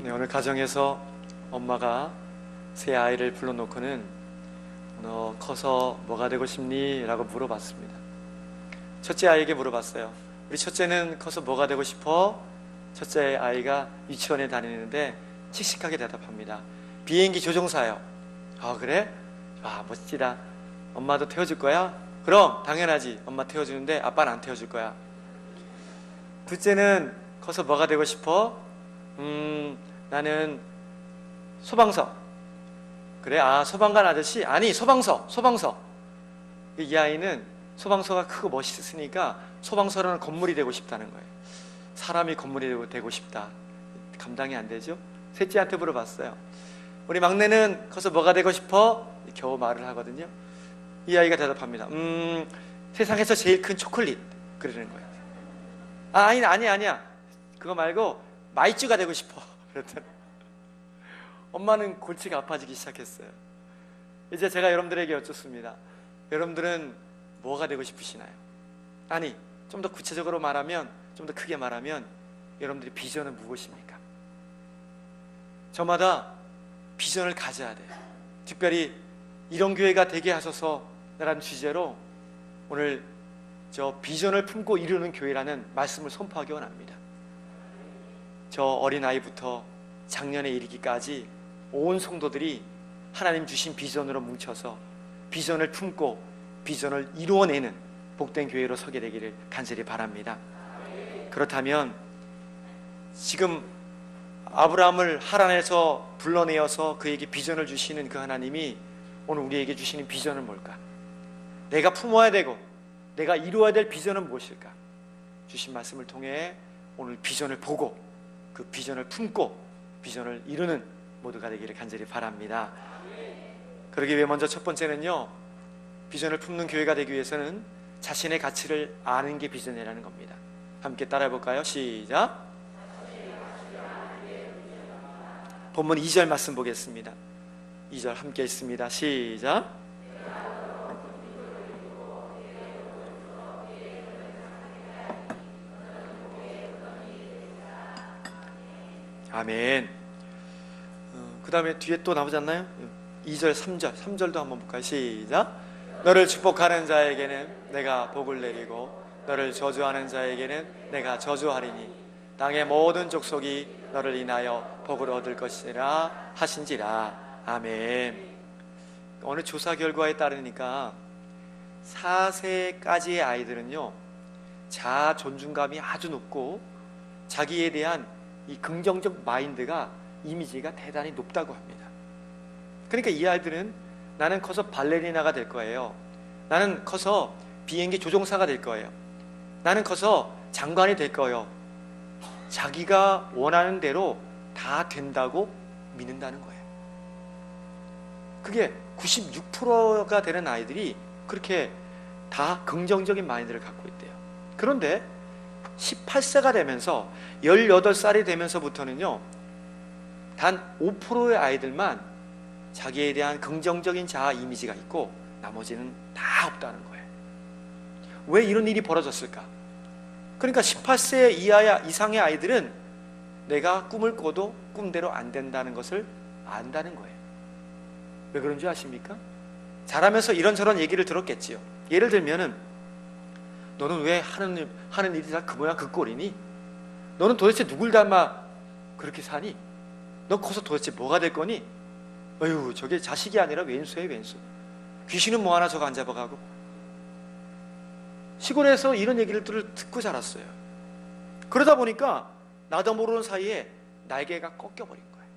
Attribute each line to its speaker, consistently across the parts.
Speaker 1: 네, 오늘 가정에서 엄마가 새 아이를 불러놓고는 너 커서 뭐가 되고 싶니? 라고 물어봤습니다. 첫째 아이에게 물어봤어요. 우리 첫째는 커서 뭐가 되고 싶어? 첫째 아이가 유치원에 다니는데 씩씩하게 대답합니다. 비행기 조종사요. 아, 그래? 아, 멋지다. 엄마도 태워줄 거야? 그럼 당연하지. 엄마 태워주는데 아빠는 안 태워줄 거야. 둘째는 커서 뭐가 되고 싶어? 나는 소방서. 그래? 아, 소방관 아저씨? 아니, 소방서. 이 아이는 소방서가 크고 멋있으니까 소방서라는 건물이 되고 싶다는 거예요. 사람이 건물이 되고 싶다. 감당이 안 되죠? 셋째한테 물어봤어요. 우리 막내는 커서 뭐가 되고 싶어? 겨우 말을 하거든요. 이 아이가 대답합니다. 세상에서 제일 큰 초콜릿. 그러는 거예요. 아, 아니야. 그거 말고 마이쮸가 되고 싶어. 그랬더니 엄마는 골치가 아파지기 시작했어요. 이제 제가 여러분들에게 여쭙습니다. 여러분들은 뭐가 되고 싶으시나요? 아니, 좀 더 구체적으로 말하면, 좀 더 크게 말하면 여러분들의 비전은 무엇입니까? 저마다 비전을 가져야 돼요. 특별히 이런 교회가 되게 하소서 라는 주제로 오늘 저 비전을 품고 이루는 교회라는 말씀을 선포하기 원합니다. 저 어린아이부터 작년에 이르기까지 온 성도들이 하나님 주신 비전으로 뭉쳐서 비전을 품고 비전을 이루어내는 복된 교회로 서게 되기를 간절히 바랍니다. 그렇다면 지금 아브라함을 하란에서 불러내어서 그에게 비전을 주시는 그 하나님이 오늘 우리에게 주시는 비전은 뭘까? 내가 품어야 되고 내가 이루어야 될 비전은 무엇일까? 주신 말씀을 통해 오늘 비전을 보고 그 비전을 품고 비전을 이루는 모두가 되기를 간절히 바랍니다. 그러기 위해 먼저 첫 번째는요, 비전을 품는 교회가 되기 위해서는 자신의 가치를 아는 게 비전이라는 겁니다. 함께 따라해 볼까요? 시작. 본문 2절 말씀 보겠습니다. 2절 함께 있습니다. 시작. 아멘. 그 다음에 뒤에 또 나오지 않나요? 2절, 3절도 한번 볼까요? 시작. 너를 축복하는 자에게는 내가 복을 내리고 너를 저주하는 자에게는 내가 저주하리니 땅의 모든 족속이 너를 인하여 복을 얻을 것이라 하신지라. 아멘. 어느 조사 결과에 따르니까 4세까지의 아이들은요, 자아 존중감이 아주 높고 자기에 대한 이 긍정적 마인드가, 이미지가 대단히 높다고 합니다. 그러니까 이 아이들은 나는 커서 발레리나가 될 거예요. 나는 커서 비행기 조종사가 될 거예요. 나는 커서 장관이 될 거예요. 자기가 원하는 대로 다 된다고 믿는다는 거예요. 그게 96%가 되는 아이들이 그렇게 다 긍정적인 마인드를 갖고 있대요. 그런데 18세가 되면서 18살이 되면서부터는요, 단 5%의 아이들만 자기에 대한 긍정적인 자아 이미지가 있고 나머지는 다 없다는 거예요. 왜 이런 일이 벌어졌을까? 그러니까 18세 이상의 아이들은 내가 꿈을 꿔도 꿈대로 안 된다는 것을 안다는 거예요. 왜 그런 줄 아십니까? 자라면서 이런저런 얘기를 들었겠지요. 예를 들면은 너는 왜 하는 일이 다 그 모양 그 꼴이니? 너는 도대체 누굴 닮아 그렇게 사니? 너 커서 도대체 뭐가 될 거니? 어휴, 저게 자식이 아니라 왼수예요, 왼수. 귀신은 뭐하나 저거 안 잡아가고. 시골에서 이런 얘기를 듣고 자랐어요. 그러다 보니까 나도 모르는 사이에 날개가 꺾여버린 거예요.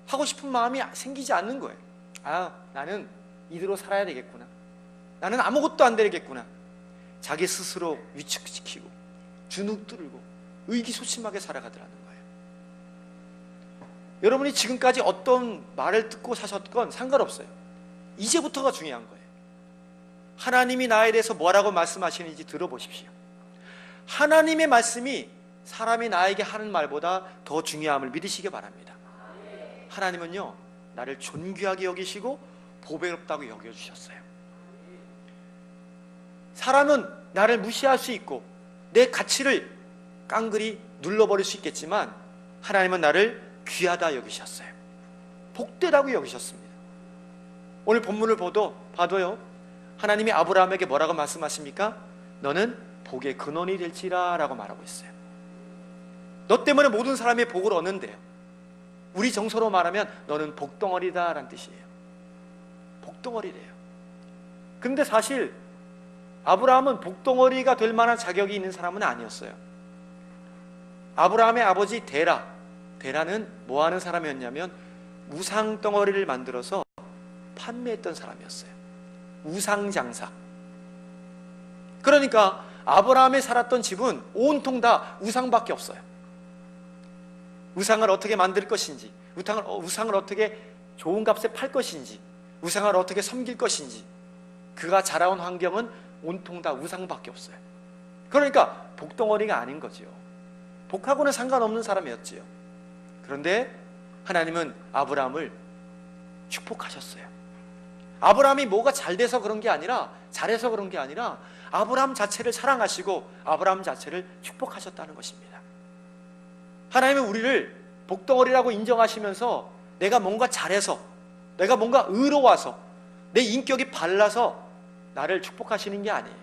Speaker 1: 하고 싶은 마음이 생기지 않는 거예요. 아, 나는 이대로 살아야 되겠구나. 나는 아무것도 안 되겠구나. 자기 스스로 위축시키고 주눅들고 의기소침하게 살아가더라는 거예요. 여러분이 지금까지 어떤 말을 듣고 사셨건 상관없어요. 이제부터가 중요한 거예요. 하나님이 나에 대해서 뭐라고 말씀하시는지 들어보십시오. 하나님의 말씀이 사람이 나에게 하는 말보다 더 중요함을 믿으시기 바랍니다. 하나님은요, 나를 존귀하게 여기시고 보배롭다고 여겨주셨어요. 사람은 나를 무시할 수 있고 내 가치를 깡그리 눌러버릴 수 있겠지만 하나님은 나를 귀하다 여기셨어요. 복되다고 여기셨습니다. 오늘 본문을 봐도요, 하나님이 아브라함에게 뭐라고 말씀하십니까? 너는 복의 근원이 될지라 라고 말하고 있어요. 너 때문에 모든 사람이 복을 얻는데요, 우리 정서로 말하면 너는 복덩어리다 라는 뜻이에요. 복덩어리래요. 근데 사실 아브라함은 복덩어리가 될 만한 자격이 있는 사람은 아니었어요. 아브라함의 아버지 데라는 뭐 하는 사람이었냐면 우상덩어리를 만들어서 판매했던 사람이었어요. 우상장사. 그러니까 아브라함이 살았던 집은 온통 다 우상밖에 없어요. 우상을 어떻게 만들 것인지, 우상을 어떻게 좋은 값에 팔 것인지, 우상을 어떻게 섬길 것인지, 그가 자라온 환경은 온통 다 우상밖에 없어요. 그러니까 복덩어리가 아닌 거죠. 복하고는 상관없는 사람이었지요. 그런데 하나님은 아브라함을 축복하셨어요. 아브라함이 뭐가 잘 돼서 그런 게 아니라, 잘해서 그런 게 아니라 아브라함 자체를 사랑하시고 아브라함 자체를 축복하셨다는 것입니다. 하나님은 우리를 복덩어리라고 인정하시면서 내가 뭔가 잘해서, 내가 뭔가 의로워서, 내 인격이 발라서 나를 축복하시는 게 아니에요.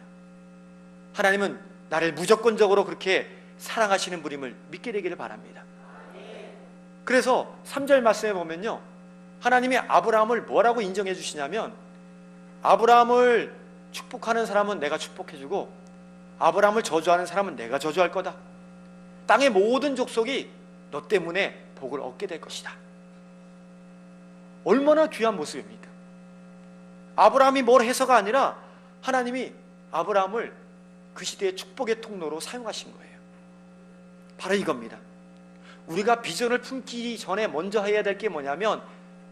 Speaker 1: 하나님은 나를 무조건적으로 그렇게 사랑하시는 분임을 믿게 되기를 바랍니다. 그래서 3절 말씀에 보면요, 하나님이 아브라함을 뭐라고 인정해 주시냐면, 아브라함을 축복하는 사람은 내가 축복해주고 아브라함을 저주하는 사람은 내가 저주할 거다. 땅의 모든 족속이 너 때문에 복을 얻게 될 것이다. 얼마나 귀한 모습입니까? 아브라함이 뭘 해서가 아니라 하나님이 아브라함을 그 시대의 축복의 통로로 사용하신 거예요. 바로 이겁니다. 우리가 비전을 품기 전에 먼저 해야 될 게 뭐냐면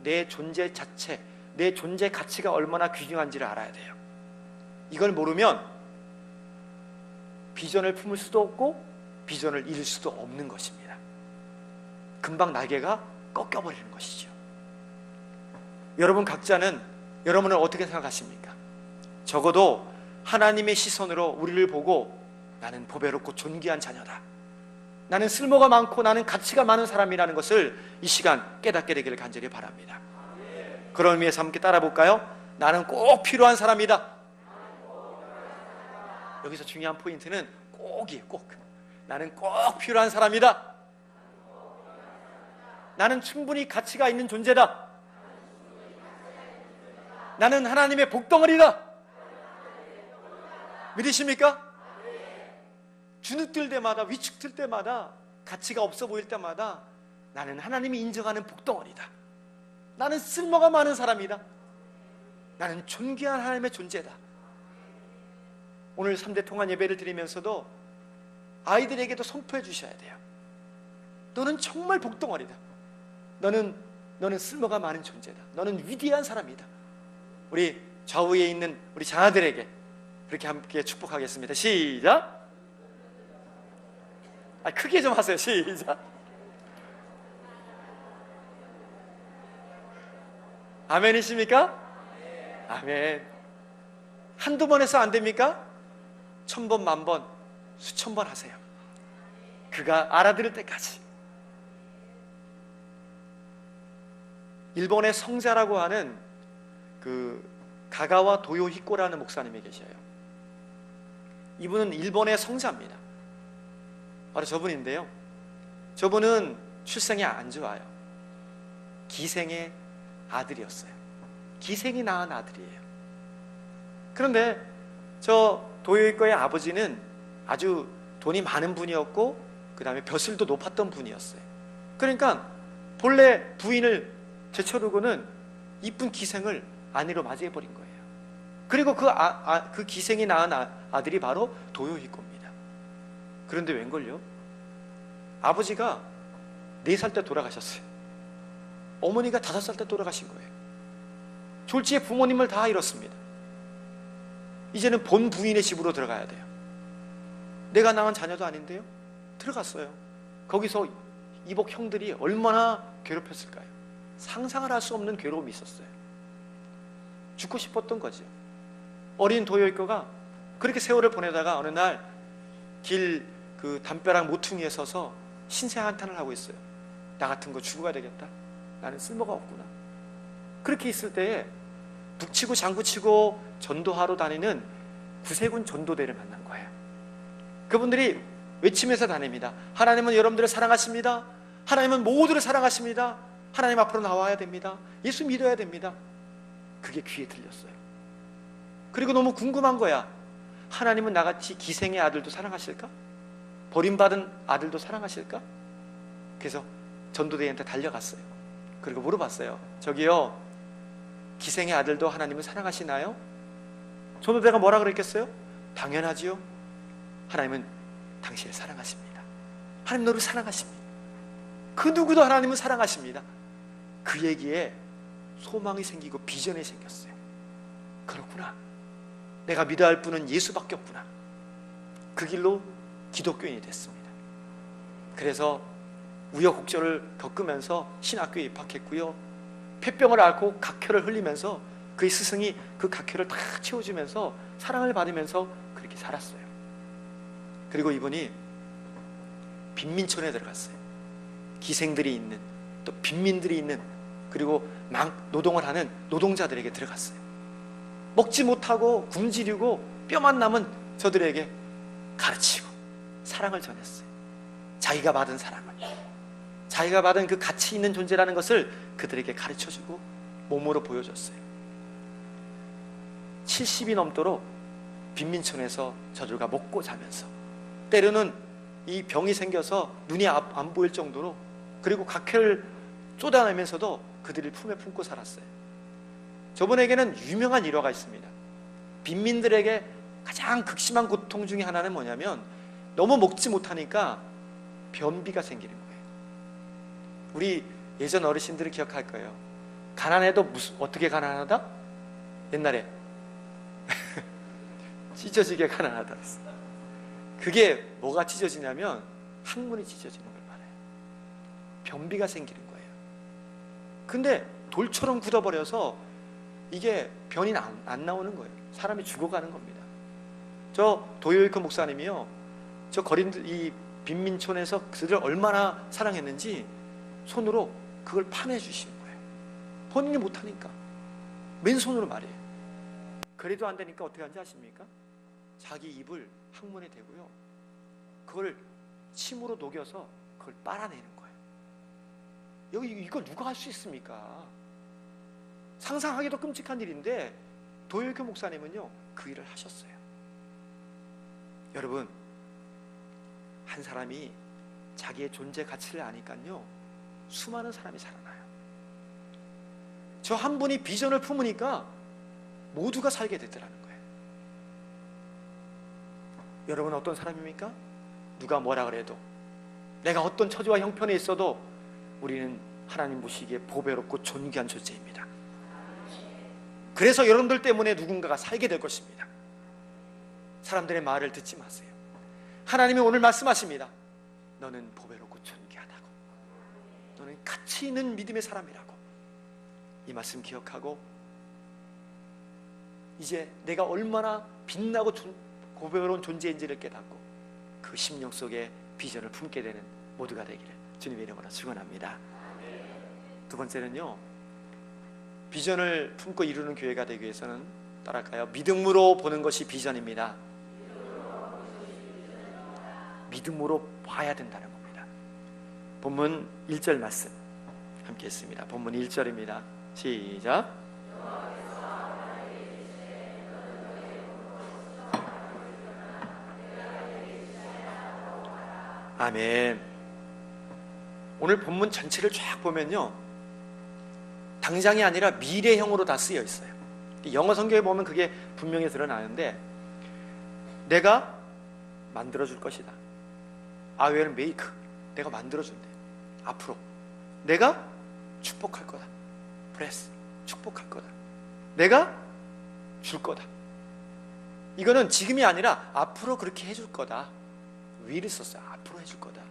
Speaker 1: 내 존재 자체, 내 존재 가치가 얼마나 귀중한지를 알아야 돼요. 이걸 모르면 비전을 품을 수도 없고 비전을 이룰 수도 없는 것입니다. 금방 날개가 꺾여버리는 것이죠. 여러분 각자는 여러분을 어떻게 생각하십니까? 적어도 하나님의 시선으로 우리를 보고 나는 보배롭고 존귀한 자녀다, 나는 쓸모가 많고 나는 가치가 많은 사람이라는 것을 이 시간 깨닫게 되기를 간절히 바랍니다. 그런 의미에서 함께 따라 볼까요? 나는 꼭 필요한 사람이다. 여기서 중요한 포인트는 꼭이에요. 꼭. 나는 꼭 필요한 사람이다. 나는 충분히 가치가 있는 존재다. 나는 하나님의 복덩어리다. 믿으십니까? 주눅들 때마다, 위축될 때마다, 가치가 없어 보일 때마다 나는 하나님이 인정하는 복덩어리다. 나는 쓸모가 많은 사람이다. 나는 존귀한 하나님의 존재다. 오늘 3대 통한 예배를 드리면서도 아이들에게도 선포해 주셔야 돼요. 너는 정말 복덩어리다. 너는 쓸모가 많은 존재다. 너는 위대한 사람이다. 우리 좌우에 있는 우리 자녀들에게 그렇게 함께 축복하겠습니다. 시작. 크게 좀 하세요. 시작. 아멘이십니까? 아멘. 한두 번 해서 안 됩니까? 1000번, 만번, 수천 번 하세요. 그가 알아들을 때까지. 일본의 성자라고 하는 그 가가와 도요히코라는 목사님이 계셔요. 이분은 일본의 성자입니다. 바로 저분인데요, 저분은 출생이 안 좋아요. 기생의 아들이었어요. 기생이 낳은 아들이에요. 그런데 저 도요히코의 아버지는 아주 돈이 많은 분이었고 그 다음에 벼슬도 높았던 분이었어요. 그러니까 본래 부인을 제쳐두고는 이쁜 기생을 아내로 맞이해버린 거예요. 그리고 그 기생이 낳은 아들이 바로 도요히코입니다. 그런데 웬걸요? 아버지가 4살 때 돌아가셨어요. 어머니가 5살 때 돌아가신 거예요. 졸지에 부모님을 다 잃었습니다. 이제는 본 부인의 집으로 들어가야 돼요. 내가 낳은 자녀도 아닌데요. 들어갔어요. 거기서 이복 형들이 얼마나 괴롭혔을까요? 상상을 할 수 없는 괴로움이 있었어요. 죽고 싶었던 거죠. 어린 도요히코가 그렇게 세월을 보내다가 어느 날 길 그 담벼락 모퉁이에 서서 신세 한탄을 하고 있어요. 나 같은 거 죽어야 되겠다. 나는 쓸모가 없구나. 그렇게 있을 때에 북치고 장구치고 전도하러 다니는 구세군 전도대를 만난 거예요. 그분들이 외치면서 다닙니다. 하나님은 여러분들을 사랑하십니다. 하나님은 모두를 사랑하십니다. 하나님 앞으로 나와야 됩니다. 예수 믿어야 됩니다. 그게 귀에 들렸어요. 그리고 너무 궁금한 거야. 하나님은 나같이 기생의 아들도 사랑하실까? 버림받은 아들도 사랑하실까? 그래서 전도대한테 달려갔어요. 그리고 물어봤어요. 저기요, 기생의 아들도 하나님은 사랑하시나요? 전도대가 뭐라 그랬겠어요? 당연하지요. 하나님은 당신을 사랑하십니다. 하나님 너를 사랑하십니다. 그 누구도 하나님은 사랑하십니다. 그 얘기에 소망이 생기고 비전이 생겼어요. 그렇구나. 내가 믿어야 할 분은 예수밖에 없구나. 그 길로 기독교인이 됐습니다. 그래서 우여곡절을 겪으면서 신학교에 입학했고요. 폐병을 앓고 각혈을 흘리면서 그의 스승이 그 각혈을 다 채워주면서 사랑을 받으면서 그렇게 살았어요. 그리고 이분이 빈민촌에 들어갔어요. 기생들이 있는, 또 빈민들이 있는, 그리고 노동을 하는 노동자들에게 들어갔어요. 먹지 못하고 굶주리고 뼈만 남은 저들에게 가르치고 사랑을 전했어요. 자기가 받은 사랑을, 자기가 받은 그 가치 있는 존재라는 것을 그들에게 가르쳐주고 몸으로 보여줬어요. 70이 넘도록 빈민촌에서 저들과 먹고 자면서, 때로는 이 병이 생겨서 눈이 안 보일 정도로, 그리고 각혈을 쏟아내면서도 그들을 품에 품고 살았어요. 저분에게는 유명한 일화가 있습니다. 빈민들에게 가장 극심한 고통 중에 하나는 뭐냐면, 너무 먹지 못하니까 변비가 생기는 거예요. 우리 예전 어르신들은 기억할 거예요. 가난해도 어떻게 가난하다? 옛날에 찢어지게 가난하다 그랬어. 그게 뭐가 찢어지냐면 항문이 찢어지는 걸 말해요. 변비가 생기는 거예요. 근데 돌처럼 굳어버려서 이게 변이 안 나오는 거예요. 사람이 죽어가는 겁니다. 저 도요이크 목사님이요, 저 이 빈민촌에서 그들을 얼마나 사랑했는지 손으로 그걸 파내주신 거예요. 본인이 못하니까 맨손으로 말이에요. 그래도 안 되니까 어떻게 하는지 아십니까? 자기 입을 항문에 대고요, 그걸 침으로 녹여서 그걸 빨아내는 거예요. 여기 이걸 누가 할 수 있습니까? 상상하기도 끔찍한 일인데 도요이크 목사님은요 그 일을 하셨어요. 여러분, 한 사람이 자기의 존재 가치를 아니까요 수많은 사람이 살아나요. 저 한 분이 비전을 품으니까 모두가 살게 되더라는 거예요. 여러분 어떤 사람입니까? 누가 뭐라 그래도, 내가 어떤 처지와 형편에 있어도 우리는 하나님 보시기에 보배롭고 존귀한 존재입니다. 그래서 여러분들 때문에 누군가가 살게 될 것입니다. 사람들의 말을 듣지 마세요. 하나님이 오늘 말씀하십니다. 너는 보배롭고 존귀하다고, 너는 가치 있는 믿음의 사람이라고. 이 말씀 기억하고, 이제 내가 얼마나 빛나고 보배로운 존재인지를 깨닫고 그 심령 속에 비전을 품게 되는 모두가 되기를 주님의 이름으로 축원합니다. 두 번째는요, 비전을 품고 이루는 교회가 되기 위해서는 따라갈까요? 믿음으로 보는 것이 비전입니다. 믿음으로 봐야 된다는 겁니다. 본문 1절 말씀 함께 했습니다. 본문 1절입니다. 시작. 아멘. 오늘 본문 전체를 쫙 보면요, 당장이 아니라 미래형으로 다 쓰여 있어요. 영어 성경에 보면 그게 분명히 드러나는데, 내가 만들어줄 것이다. I will make. 내가 만들어준대. 앞으로 내가 축복할 거다. bless. 축복할 거다. 내가 줄 거다. 이거는 지금이 아니라 앞으로 그렇게 해줄 거다. will을 썼어요. 앞으로 해줄 거다.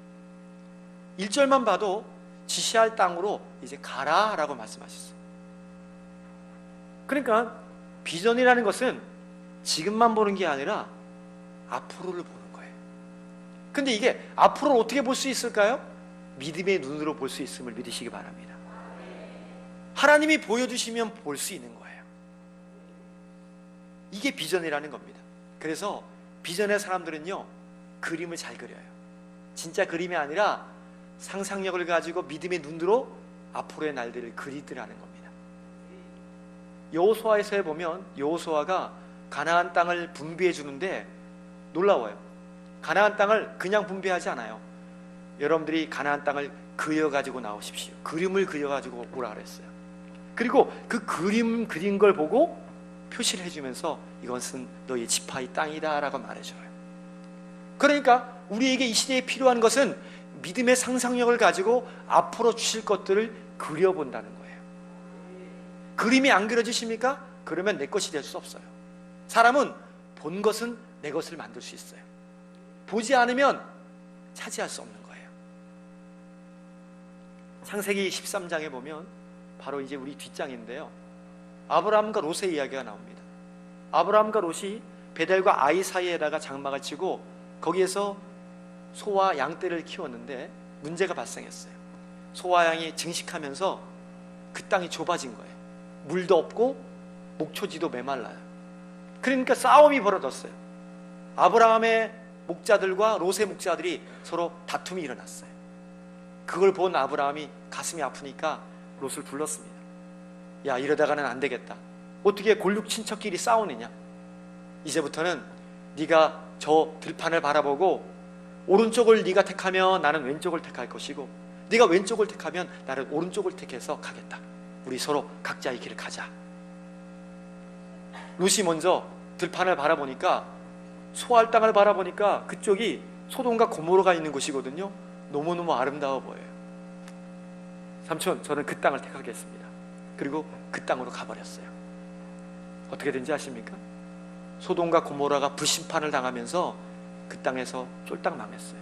Speaker 1: 1절만 봐도 지시할 땅으로 이제 가라 라고 말씀하셨어요. 그러니까 비전이라는 것은 지금만 보는 게 아니라 앞으로를 보는 거예요. 근데 이게 앞으로를 어떻게 볼 수 있을까요? 믿음의 눈으로 볼 수 있음을 믿으시기 바랍니다. 하나님이 보여주시면 볼 수 있는 거예요. 이게 비전이라는 겁니다. 그래서 비전의 사람들은요, 그림을 잘 그려요. 진짜 그림이 아니라 상상력을 가지고 믿음의 눈으로 앞으로의 날들을 그리더라는 겁니다. 여호수아에서 보면 여호수아가 가나안 땅을 분배해 주는데 놀라워요. 가나안 땅을 그냥 분배하지 않아요. 여러분들이 가나안 땅을 그려가지고 나오십시오. 그림을 그려가지고 오라 그랬어요. 그리고 그 그림 그린 걸 보고 표시를 해주면서 이것은 너희 지파의 땅이다 라고 말해줘요. 그러니까 우리에게 이 시대에 필요한 것은 믿음의 상상력을 가지고 앞으로 주실 것들을 그려본다는 거예요. 그림이 안 그려지십니까? 그러면 내 것이 될 수 없어요. 사람은 본 것은 내 것을 만들 수 있어요. 보지 않으면 차지할 수 없는 거예요. 창세기 13장에 보면 바로 이제 우리 뒷장인데요, 아브라함과 롯의 이야기가 나옵니다. 아브라함과 롯이 베델과 아이 사이에다가 장막을 치고 거기에서 소와 양떼를 키웠는데 문제가 발생했어요. 소와 양이 증식하면서 그 땅이 좁아진 거예요. 물도 없고 목초지도 메말라요. 그러니까 싸움이 벌어졌어요. 아브라함의 목자들과 롯의 목자들이 서로 다툼이 일어났어요. 그걸 본 아브라함이 가슴이 아프니까 롯을 불렀습니다. 야, 이러다가는 안 되겠다. 어떻게 골육 친척끼리 싸우느냐? 이제부터는 네가 저 들판을 바라보고 오른쪽을 네가 택하면 나는 왼쪽을 택할 것이고, 네가 왼쪽을 택하면 나는 오른쪽을 택해서 가겠다. 우리 서로 각자의 길을 가자. 롯이 먼저 들판을 바라보니까, 소알 땅을 바라보니까 그쪽이 소돔과 고모라가 있는 곳이거든요. 너무너무 아름다워 보여요. 삼촌, 저는 그 땅을 택하겠습니다. 그리고 그 땅으로 가버렸어요. 어떻게 된지 아십니까? 소돔과 고모라가 불심판을 당하면서 그 땅에서 쫄딱 망했어요.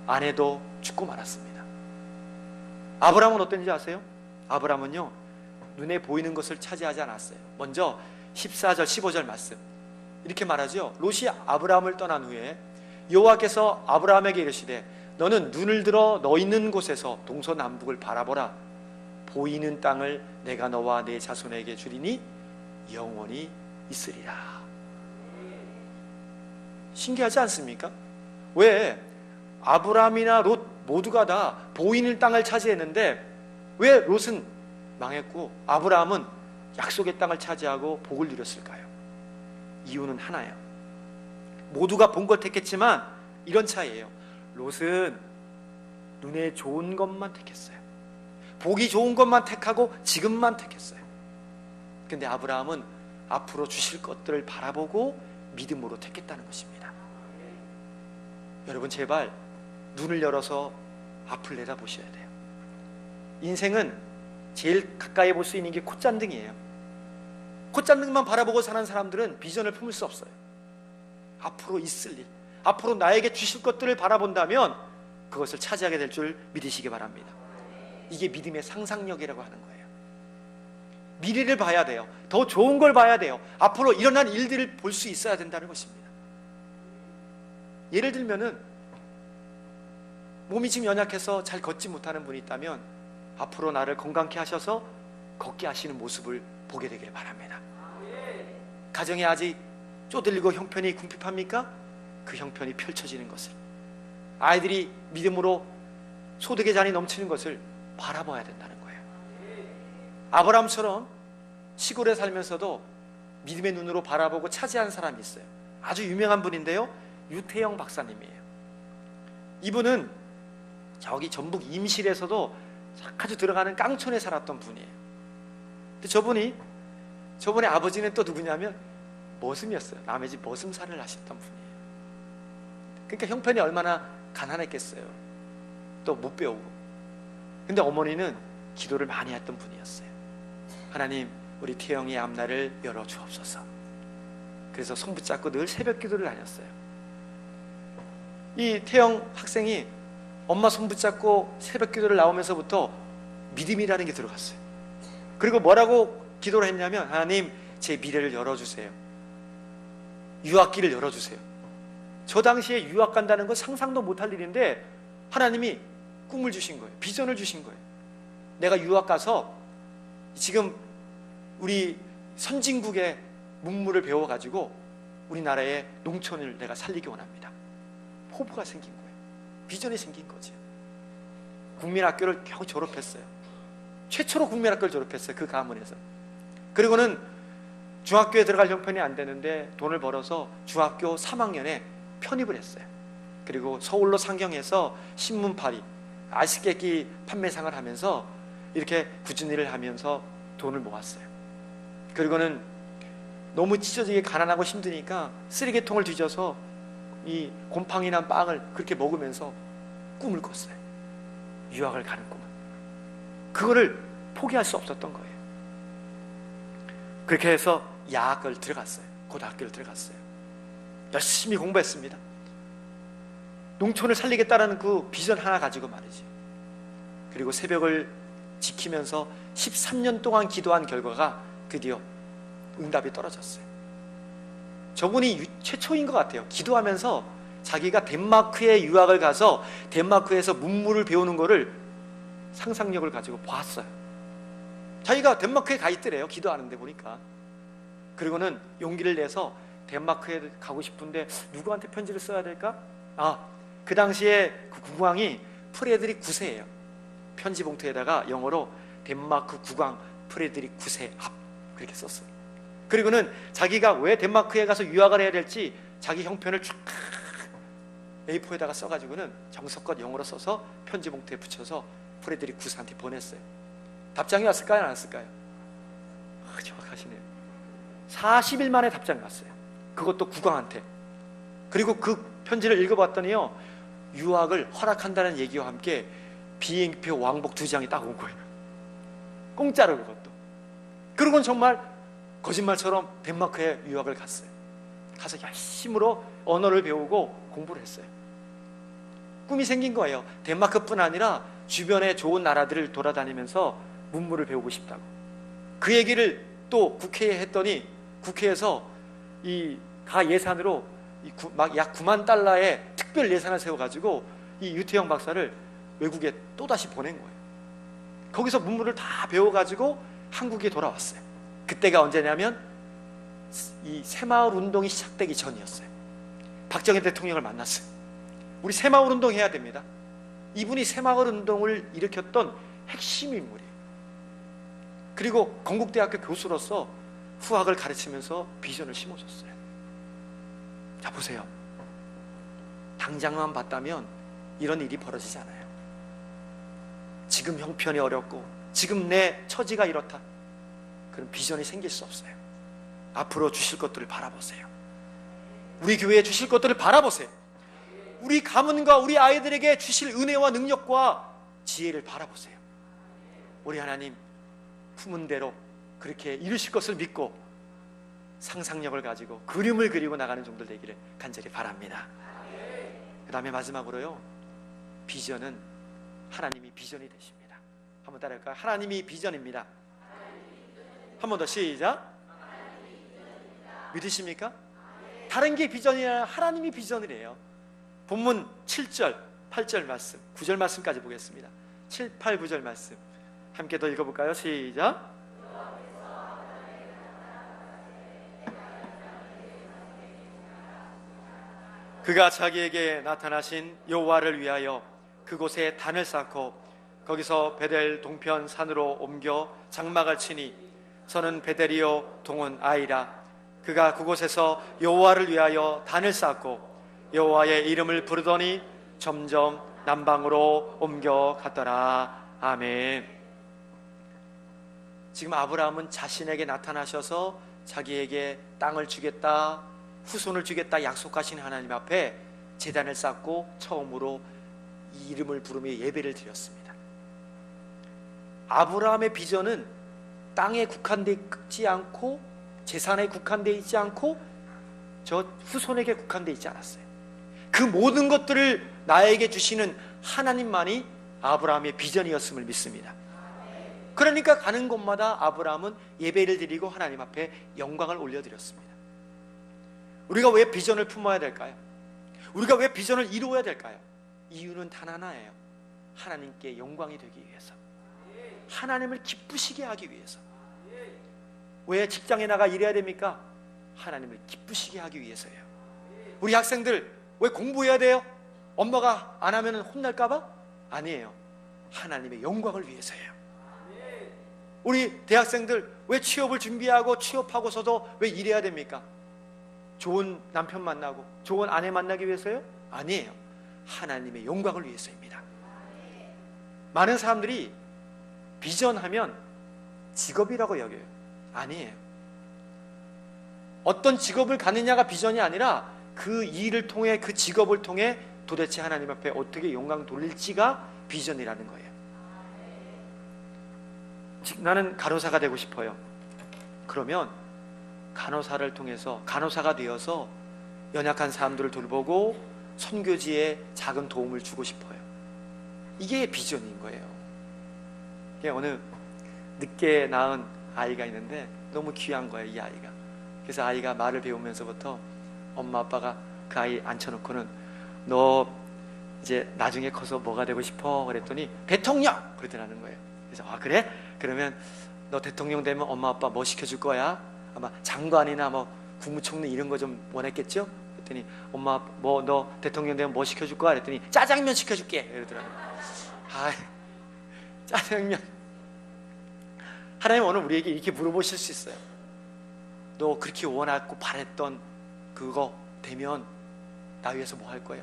Speaker 1: 아내도 죽고 말았습니다. 아브라함은 어땠는지 아세요? 아브라함은요, 눈에 보이는 것을 차지하지 않았어요. 먼저 14절 15절 말씀 이렇게 말하죠. 롯이 아브라함을 떠난 후에 여호와께서 아브라함에게 이르시되 너는 눈을 들어 너 있는 곳에서 동서남북을 바라보라. 보이는 땅을 내가 너와 네 자손에게 주리니 영원히 있으리라. 신기하지 않습니까? 왜 아브라함이나 롯 모두가 다 보이는 땅을 차지했는데 왜 롯은 망했고 아브라함은 약속의 땅을 차지하고 복을 누렸을까요? 이유는 하나예요. 모두가 본 걸 택했지만 이런 차이예요. 롯은 눈에 좋은 것만 택했어요. 보기 좋은 것만 택하고 지금만 택했어요. 근데 아브라함은 앞으로 주실 것들을 바라보고 믿음으로 택했다는 것입니다. 여러분, 제발 눈을 열어서 앞을 내다보셔야 돼요. 인생은 제일 가까이 볼 수 있는 게 콧잔등이에요. 콧잔등만 바라보고 사는 사람들은 비전을 품을 수 없어요. 앞으로 있을 일, 앞으로 나에게 주실 것들을 바라본다면 그것을 차지하게 될 줄 믿으시기 바랍니다. 이게 믿음의 상상력이라고 하는 거예요. 미래를 봐야 돼요. 더 좋은 걸 봐야 돼요. 앞으로 일어날 일들을 볼 수 있어야 된다는 것입니다. 예를 들면은 몸이 지금 연약해서 잘 걷지 못하는 분이 있다면 앞으로 나를 건강케 하셔서 걷게 하시는 모습을 보게 되길 바랍니다. 가정에 아직 쪼들리고 형편이 궁핍합니까? 그 형편이 펼쳐지는 것을, 아이들이 믿음으로 소득의 잔이 넘치는 것을 바라봐야 된다는 거예요. 아브라함처럼 시골에 살면서도 믿음의 눈으로 바라보고 차지한 사람이 있어요. 아주 유명한 분인데요, 유태영 박사님이에요. 이분은 저기 전북 임실에서도 아주 들어가는 깡촌에 살았던 분이에요. 근데 저분의 아버지는 또 누구냐면 머슴이었어요. 남의 집 머슴살을 하셨던 분이에요. 그러니까 형편이 얼마나 가난했겠어요. 또 못 배우고. 근데 어머니는 기도를 많이 했던 분이었어요. 하나님, 우리 태영의 앞날을 열어주옵소서. 그래서 손 붙잡고 늘 새벽 기도를 다녔어요. 이 태영 학생이 엄마 손 붙잡고 새벽 기도를 나오면서부터 믿음이라는 게 들어갔어요. 그리고 뭐라고 기도를 했냐면, 하나님, 제 미래를 열어주세요. 유학길을 열어주세요. 저 당시에 유학 간다는 건 상상도 못할 일인데 하나님이 꿈을 주신 거예요. 비전을 주신 거예요. 내가 유학 가서 지금 우리 선진국의 문물을 배워가지고 우리나라의 농촌을 내가 살리기 원합니다. 포부가 생긴 거예요. 비전이 생긴 거죠. 국민학교를 겨우 졸업했어요. 최초로 국민학교를 졸업했어요. 그 가문에서. 그리고는 중학교에 들어갈 형편이 안 되는데 돈을 벌어서 중학교 3학년에 편입을 했어요. 그리고 서울로 상경해서 신문팔이, 아시깨끼 판매상을 하면서 이렇게 굳은 일을 하면서 돈을 모았어요. 그리고는 너무 찢어지게 가난하고 힘드니까 쓰레기통을 뒤져서 이 곰팡이 난 빵을 그렇게 먹으면서 꿈을 꿨어요. 유학을 가는 꿈을. 그거를 포기할 수 없었던 거예요. 그렇게 해서 야학을 들어갔어요. 고등학교를 들어갔어요. 열심히 공부했습니다. 농촌을 살리겠다라는 그 비전 하나 가지고 말이지. 그리고 새벽을 지키면서 13년 동안 기도한 결과가 드디어 응답이 떨어졌어요. 저분이 최초인 것 같아요. 기도하면서 자기가 덴마크에 유학을 가서 덴마크에서 문물을 배우는 거를 상상력을 가지고 봤어요. 자기가 덴마크에 가 있더래요. 기도하는데 보니까. 그리고는 용기를 내서 덴마크에 가고 싶은데 누구한테 편지를 써야 될까? 그 당시에 그 국왕이 프레드릭 9세예요. 편지 봉투에다가 영어로 덴마크 국왕 프레드릭 9세 앞 그렇게 썼어요. 그리고는 자기가 왜 덴마크에 가서 유학을 해야 될지 자기 형편을 쫙 A4에다가 써가지고는 정석껏 영어로 써서 편지 봉투에 붙여서 프레드릭 9세한테 보냈어요. 답장이 왔을까요? 안 왔을까요? 정확하시네요. 40일 만에 답장이 왔어요. 그것도 국왕한테. 그리고 그 편지를 읽어봤더니요, 유학을 허락한다는 얘기와 함께 비행기표 왕복 2장이 딱 온 거예요. 공짜로. 그것도. 그리고는 정말 거짓말처럼 덴마크에 유학을 갔어요. 가서 열심으로 언어를 배우고 공부를 했어요. 꿈이 생긴 거예요. 덴마크뿐 아니라 주변의 좋은 나라들을 돌아다니면서 문물을 배우고 싶다고. 그 얘기를 또 국회에 했더니 국회에서 이 가 예산으로 약 9만 달러의 특별 예산을 세워가지고 이 유태영 박사를 외국에 또다시 보낸 거예요. 거기서 문물을 다 배워가지고 한국에 돌아왔어요. 그때가 언제냐면 이 새마을 운동이 시작되기 전이었어요. 박정희 대통령을 만났어요. 우리 새마을 운동 해야 됩니다. 이분이 새마을 운동을 일으켰던 핵심 인물이에요. 그리고 건국대학교 교수로서 후학을 가르치면서 비전을 심어줬어요. 자, 보세요. 당장만 봤다면 이런 일이 벌어지지 않아요. 지금 형편이 어렵고 지금 내 처지가 이렇다, 그런 비전이 생길 수 없어요. 앞으로 주실 것들을 바라보세요. 우리 교회에 주실 것들을 바라보세요. 우리 가문과 우리 아이들에게 주실 은혜와 능력과 지혜를 바라보세요. 우리 하나님 품은 대로 그렇게 이루실 것을 믿고 상상력을 가지고 그림을 그리고 나가는 종들 되기를 간절히 바랍니다. 그 다음에 마지막으로요, 비전은 하나님이 비전이 되십니다. 한번 따라할까요? 하나님이 비전입니다. 한 번 더 시작. 믿으십니까? 다른 게 비전이 아니라 하나님이 비전이래요. 본문 7절, 8절 말씀, 9절 말씀까지 보겠습니다. 7, 8, 9절 말씀 함께 더 읽어볼까요? 시작. 그가 자기에게 나타나신 여호와를 위하여 그곳에 단을 쌓고 거기서 베델 동편 산으로 옮겨 장막을 치니 저는 베델이요 동은 아이라. 그가 그곳에서 여호와를 위하여 단을 쌓고 여호와의 이름을 부르더니 점점 남방으로 옮겨갔더라. 아멘. 지금 아브라함은 자신에게 나타나셔서 자기에게 땅을 주겠다, 후손을 주겠다 약속하신 하나님 앞에 제단을 쌓고 처음으로 이 이름을 부르며 예배를 드렸습니다. 아브라함의 비전은 땅에 국한되어 있지 않고 재산에 국한되어 있지 않고 저 후손에게 국한되어 있지 않았어요. 그 모든 것들을 나에게 주시는 하나님만이 아브라함의 비전이었음을 믿습니다. 그러니까 가는 곳마다 아브라함은 예배를 드리고 하나님 앞에 영광을 올려드렸습니다. 우리가 왜 비전을 품어야 될까요? 우리가 왜 비전을 이루어야 될까요? 이유는 단 하나예요. 하나님께 영광이 되기 위해서, 하나님을 기쁘시게 하기 위해서. 왜 직장에 나가 일해야 됩니까? 하나님을 기쁘시게 하기 위해서예요. 우리 학생들 왜 공부해야 돼요? 엄마가 안 하면 혼날까봐? 아니에요. 하나님의 영광을 위해서예요. 우리 대학생들 왜 취업을 준비하고 취업하고서도 왜 일해야 됩니까? 좋은 남편 만나고 좋은 아내 만나기 위해서요? 아니에요. 하나님의 영광을 위해서입니다. 많은 사람들이 비전하면 직업이라고 여겨요. 아니에요. 어떤 직업을 갖느냐가 비전이 아니라 그 일을 통해, 그 직업을 통해 도대체 하나님 앞에 어떻게 영광 돌릴지가 비전이라는 거예요. 나는 간호사가 되고 싶어요. 그러면 간호사를 통해서, 간호사가 되어서 연약한 사람들을 돌보고 선교지에 작은 도움을 주고 싶어요. 이게 비전인 거예요. 어느 늦게 낳은 아이가 있는데 너무 귀한 거예요, 이 아이가. 그래서 아이가 말을 배우면서부터 엄마 아빠가 그 아이 앉혀놓고는 너 이제 나중에 커서 뭐가 되고 싶어? 그랬더니 대통령! 그러더라는 거예요. 그래서 아 그래? 그러면 너 대통령 되면 엄마 아빠 뭐 시켜줄 거야? 아마 장관이나 뭐 국무총리 이런 거 좀 원했겠죠? 그랬더니 엄마 뭐 너 대통령 되면 뭐 시켜줄 거야? 그랬더니 짜장면 시켜줄게! 이러더라고요. 아, 짜장면. 하나님 오늘 우리에게 이렇게 물어보실 수 있어요. 너 그렇게 원하고 바랬던 그거 되면 나 위해서 뭐 할 거야?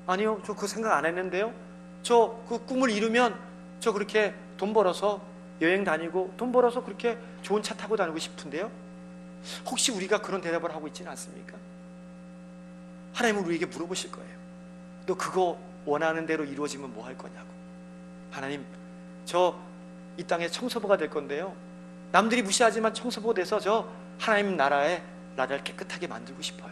Speaker 1: 아니요, 저 그 생각 안 했는데요. 저 그 꿈을 이루면 저 그렇게 돈 벌어서 여행 다니고 돈 벌어서 그렇게 좋은 차 타고 다니고 싶은데요. 혹시 우리가 그런 대답을 하고 있지는 않습니까? 하나님은 우리에게 물어보실 거예요. 너 그거 원하는 대로 이루어지면 뭐 할 거냐고. 하나님, 저 이 땅에 청소부가 될 건데요, 남들이 무시하지만 청소부 돼서 저 하나님 나라에 나라를 깨끗하게 만들고 싶어요.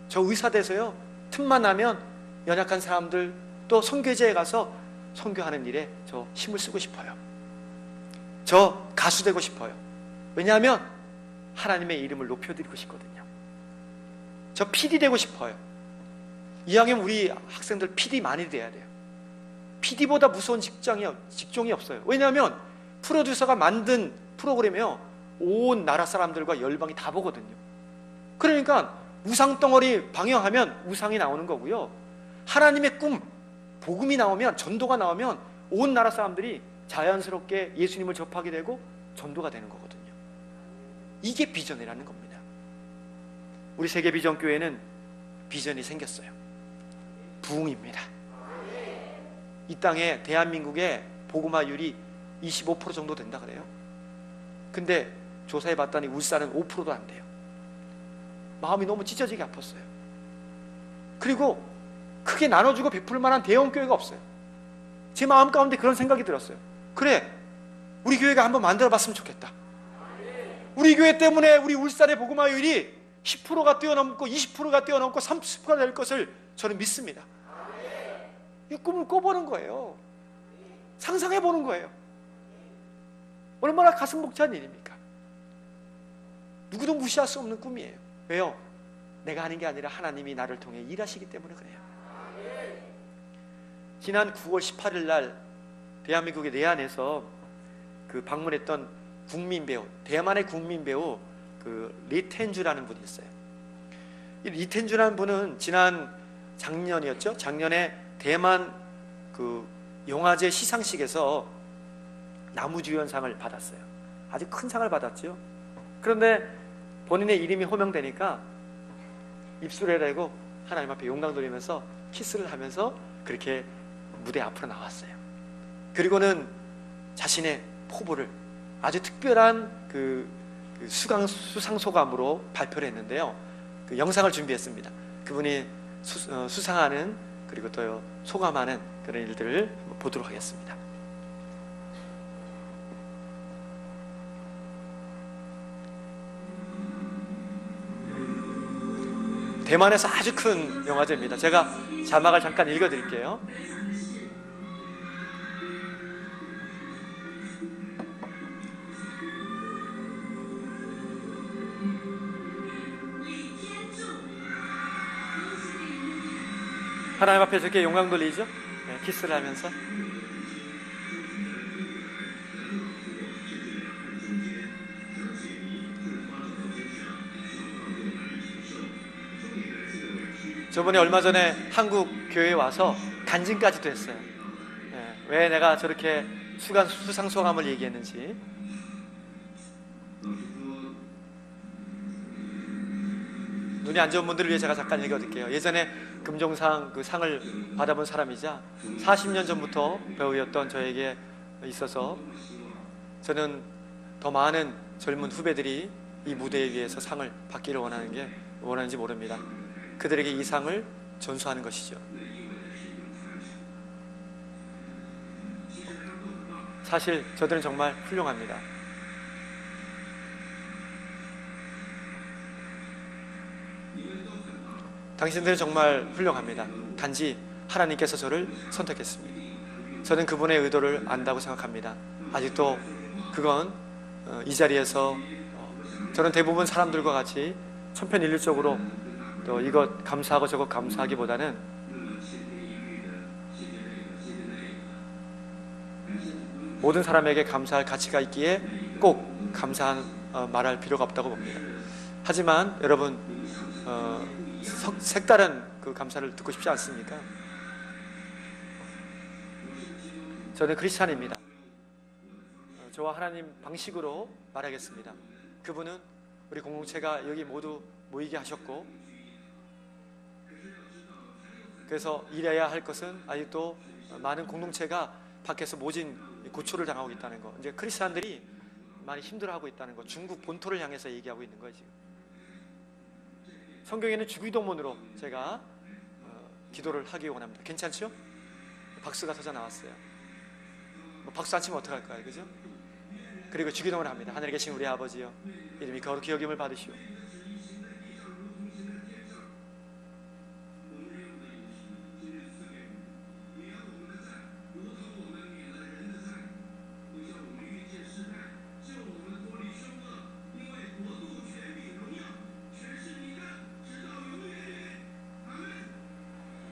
Speaker 1: 저 의사 돼서요, 틈만 나면 연약한 사람들 또 선교제에 가서 선교하는 일에 저 힘을 쓰고 싶어요. 저 가수 되고 싶어요. 왜냐하면 하나님의 이름을 높여드리고 싶거든요. 저 PD 되고 싶어요. 이왕이면 우리 학생들 PD 많이 돼야 돼요. PD보다 무서운 직종이 없어요. 왜냐하면 프로듀서가 만든 프로그램이요, 온 나라 사람들과 열방이 다 보거든요. 그러니까 우상덩어리 방영하면 우상이 나오는 거고요, 하나님의 꿈, 복음이 나오면, 전도가 나오면 온 나라 사람들이 자연스럽게 예수님을 접하게 되고 전도가 되는 거거든요. 이게 비전이라는 겁니다. 우리 세계비전교회는 비전이 생겼어요. 부흥입니다. 이 땅에, 대한민국의 복음화율이 25% 정도 된다 그래요. 근데 조사해 봤더니 울산은 5%도 안 돼요. 마음이 너무 찢어지게 아팠어요. 그리고 크게 나눠주고 베풀 만한 대형 교회가 없어요. 제 마음 가운데 그런 생각이 들었어요. 그래, 우리 교회가 한번 만들어 봤으면 좋겠다. 우리 교회 때문에 우리 울산의 복음화율이 10%가 뛰어넘고 20%가 뛰어넘고 30%가 될 것을 저는 믿습니다. 이 꿈을 꿔보는 거예요. 상상해보는 거예요. 얼마나 가슴 벅찬 일입니까? 누구도 무시할 수 없는 꿈이에요. 왜요? 내가 하는 게 아니라 하나님이 나를 통해 일하시기 때문에 그래요. 지난 9월 18일 날 대한민국의 내한에서 그 방문했던 국민 배우, 대만의 국민 배우 그 리텐주라는 분이 있어요. 이 리텐주라는 분은 작년이었죠? 작년에 대만 그 영화제 시상식에서 나무주연상을 받았어요. 아주 큰 상을 받았죠. 그런데 본인의 이름이 호명되니까 입술에 대고 하나님 앞에 영광 돌리면서 키스를 하면서 그렇게 무대 앞으로 나왔어요. 그리고는 자신의 포부를 아주 특별한 그 수상소감으로 발표를 했는데요, 그 영상을 준비했습니다. 그분이 수상하는, 그리고 또 소감하는 그런 일들을 보도록 하겠습니다. 대만에서 아주 큰 영화제입니다. 제가 자막을 잠깐 읽어드릴게요. 하나님 앞에 저렇게 영광 돌리죠? 네. 키스를 하면서. 저번에 얼마 전에 한국 교회에 와서 간증까지도 했어요. 왜 내가 저렇게 수상소감을 얘기했는지. 눈이 안 좋은 분들을 위해 제가 잠깐 읽어드릴게요. 예전에 금종상 그 상을 받아본 사람이자 40년 전부터 배우였던 저에게 있어서 저는 더 많은 젊은 후배들이 이 무대에 위해서 상을 받기를 원하는지 모릅니다. 그들에게 이 상을 전수하는 것이죠. 사실 저들은 정말 훌륭합니다. 당신들은 정말 훌륭합니다. 단지 하나님께서 저를 선택했습니다. 저는 그분의 의도를 안다고 생각합니다. 아직도 그건 이 자리에서 저는 대부분 사람들과 같이 천편일률적으로 또 이것 감사하고 저것 감사하기보다는 모든 사람에게 감사할 가치가 있기에 꼭 감사한 말할 필요가 없다고 봅니다. 하지만 여러분 색다른 그 감사를 듣고 싶지 않습니까? 저는 크리스찬입니다. 저와 하나님 방식으로 말하겠습니다. 그분은 우리 공동체가 여기 모두 모이게 하셨고, 그래서 이래야 할 것은 아직도 많은 공동체가 밖에서 모진 고초를 당하고 있다는 거, 이제 크리스찬들이 많이 힘들어하고 있다는 거, 중국 본토를 향해서 얘기하고 있는 거예요. 지금 성경에는 주기도문으로 제가 기도를 하기 원합니다. 괜찮죠? 박수가 터져 나왔어요. 박수 안 치면 어떡할까요? 그죠? 그리고 주기도문을 합니다. 하늘에 계신 우리 아버지여, 이름이 거룩히 여김을 받으시오.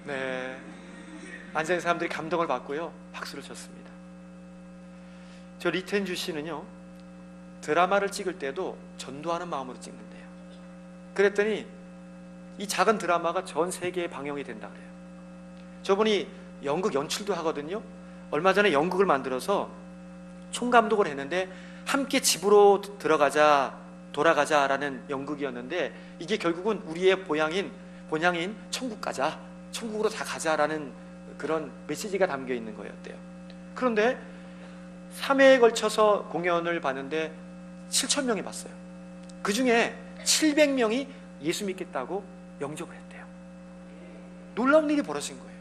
Speaker 1: 네, 앉아있는 사람들이 감동을 받고요, 박수를 쳤습니다. 저 리텐주 씨는요, 드라마를 찍을 때도 전도하는 마음으로 찍는데요. 그랬더니 이 작은 드라마가 전 세계에 방영이 된다 그래요. 저분이 연극 연출도 하거든요. 얼마 전에 연극을 만들어서 총감독을 했는데, 함께 집으로 돌아가자라는 연극이었는데, 이게 결국은 우리의 본향인 천국 가자, 천국으로 다 가자라는 그런 메시지가 담겨 있는 거였대요. 그런데 3회에 걸쳐서 공연을 봤는데 7,000명이 봤어요. 그 중에 700명이 예수 믿겠다고 영접을 했대요. 놀라운 일이 벌어진 거예요.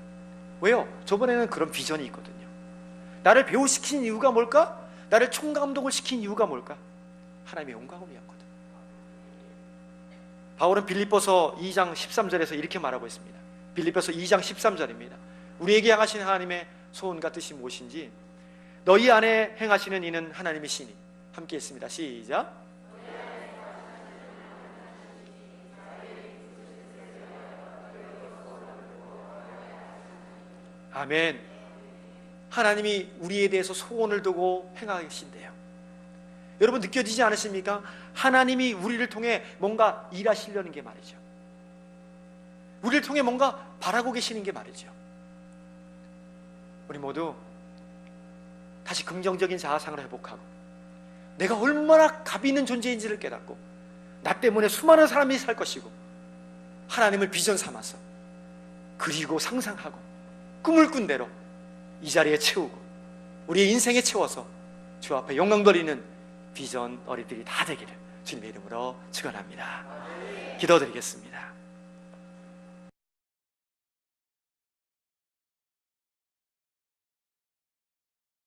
Speaker 1: 왜요? 저번에는 그런 비전이 있거든요. 나를 배우시킨 이유가 뭘까? 나를 총감독을 시킨 이유가 뭘까? 하나님의 영광음이었거든. 바울은 빌립보서 2장 13절에서 이렇게 말하고 있습니다. 빌립보서 2장 13절입니다. 우리에게 향하신 하나님의 소원과 뜻이 무엇인지 너희 안에 행하시는 이는 하나님의 신이. 함께 했습니다. 시작. 아멘. 하나님이 우리에 대해서 소원을 두고 행하신대요. 여러분 느껴지지 않으십니까? 하나님이 우리를 통해 뭔가 일하시려는 게 말이죠. 우리를 통해 뭔가 바라고 계시는 게 말이죠. 우리 모두 다시 긍정적인 자아상을 회복하고, 내가 얼마나 값 있는 존재인지를 깨닫고, 나 때문에 수많은 사람이 살 것이고, 하나님을 비전 삼아서 그리고 상상하고 꿈을 꾼 대로 이 자리에 채우고 우리의 인생에 채워서 주 앞에 영광 돌리는 비전 어린이들이 다 되기를 주님의 이름으로 축원합니다. 기도드리겠습니다.